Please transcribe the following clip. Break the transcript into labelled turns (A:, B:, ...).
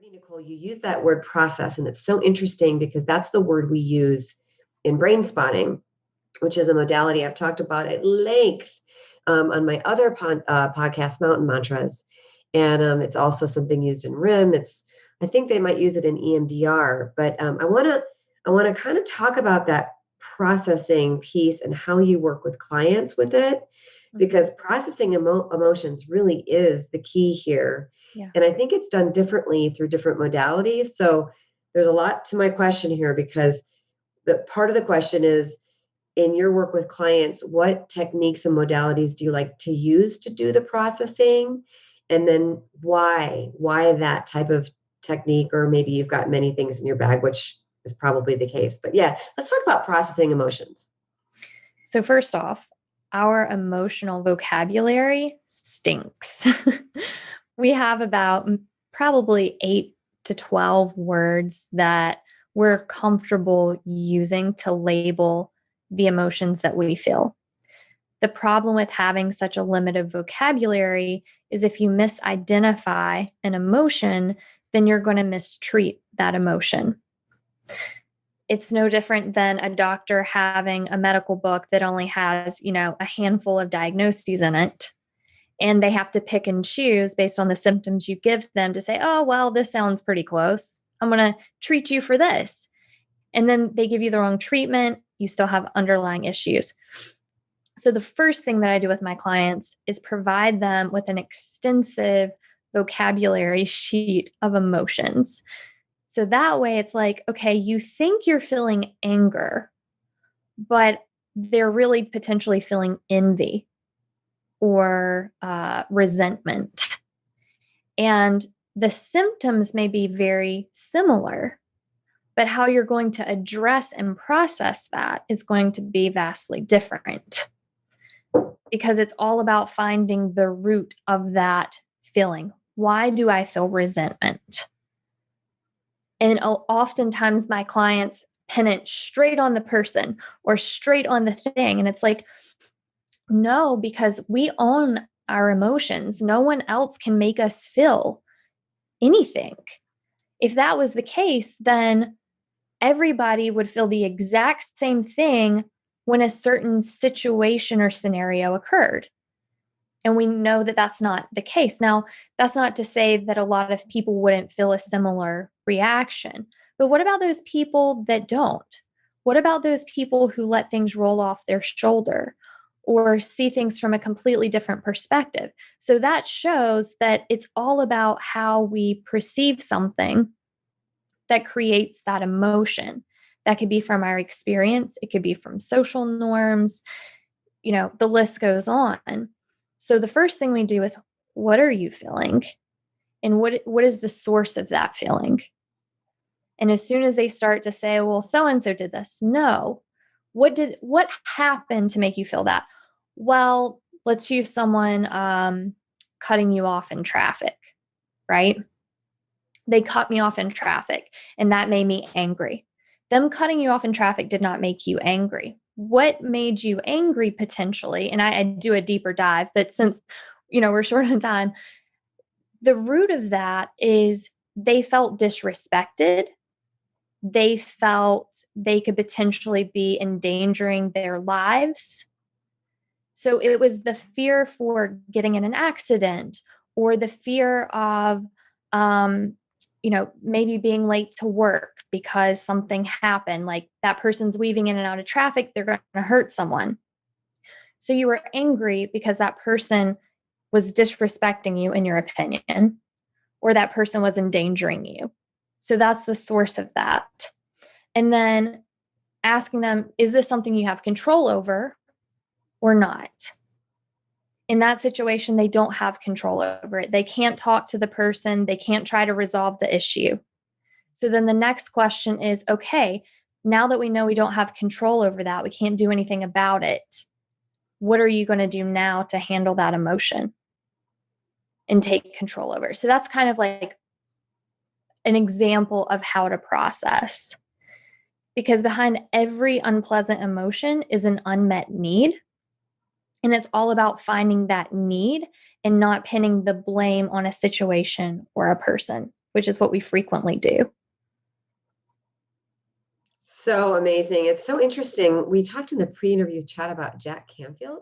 A: Brittney-Nichole, you use that word process, and it's so interesting because that's the word we use in brain spotting, which is a modality I've talked about at length on my other podcast, Mountain Mantras. And it's also something used in RIM. I think they might use it in EMDR, but I want to kind of talk about that processing piece and how you work with clients with it, because processing emotions really is the key here.
B: Yeah.
A: And I think it's done differently through different modalities. So there's a lot to my question here, because the part of the question is, in your work with clients, what techniques and modalities do you like to use to do the processing? And then why that type of technique? Or maybe you've got many things in your bag, which is probably the case. But yeah, let's talk about processing emotions.
B: So first off, our emotional vocabulary stinks. We have about probably 8 to 12 words that we're comfortable using to label the emotions that we feel. The problem with having such a limited vocabulary is if you misidentify an emotion, then you're going to mistreat that emotion. It's no different than a doctor having a medical book that only has, a handful of diagnoses in it. And they have to pick and choose based on the symptoms you give them to say, oh, well, this sounds pretty close. I'm going to treat you for this. And then they give you the wrong treatment. You still have underlying issues. So the first thing that I do with my clients is provide them with an extensive vocabulary sheet of emotions. So that way it's like, okay, you think you're feeling anger, but they're really potentially feeling envy or resentment. And the symptoms may be very similar, but how you're going to address and process that is going to be vastly different, because it's all about finding the root of that feeling. Why do I feel resentment? And oftentimes my clients pin it straight on the person or straight on the thing. And it's like, no, because we own our emotions. No one else can make us feel anything. If that was the case, then everybody would feel the exact same thing when a certain situation or scenario occurred. And we know that that's not the case. Now, that's not to say that a lot of people wouldn't feel a similar reaction. But what about those people that don't? What about those people who let things roll off their shoulder or see things from a completely different perspective? So that shows that it's all about how we perceive something that creates that emotion. That could be from our experience. It could be from social norms. The list goes on. So the first thing we do is, what are you feeling? And what is the source of that feeling? And as soon as they start to say, well, so-and-so did this. No. What happened to make you feel that? Well, let's use someone cutting you off in traffic, right? They cut me off in traffic and that made me angry. Them cutting you off in traffic did not make you angry. What made you angry potentially? And I do a deeper dive, but since, we're short on time, the root of that is they felt disrespected. They felt they could potentially be endangering their lives. So it was the fear for getting in an accident or the fear of, maybe being late to work because something happened, like that person's weaving in and out of traffic, they're going to hurt someone. So you were angry because that person was disrespecting you in your opinion, or that person was endangering you. So that's the source of that. And then asking them, is this something you have control over or not? In that situation, they don't have control over it. They can't talk to the person. They can't try to resolve the issue. So then the next question is, okay, now that we know we don't have control over that, we can't do anything about it. What are you going to do now to handle that emotion and take control over? So that's kind of like an example of how to process. Because behind every unpleasant emotion is an unmet need. And it's all about finding that need and not pinning the blame on a situation or a person. which is what we frequently do.
A: So amazing. It's so interesting. We talked in the pre-interview chat about Jack Canfield,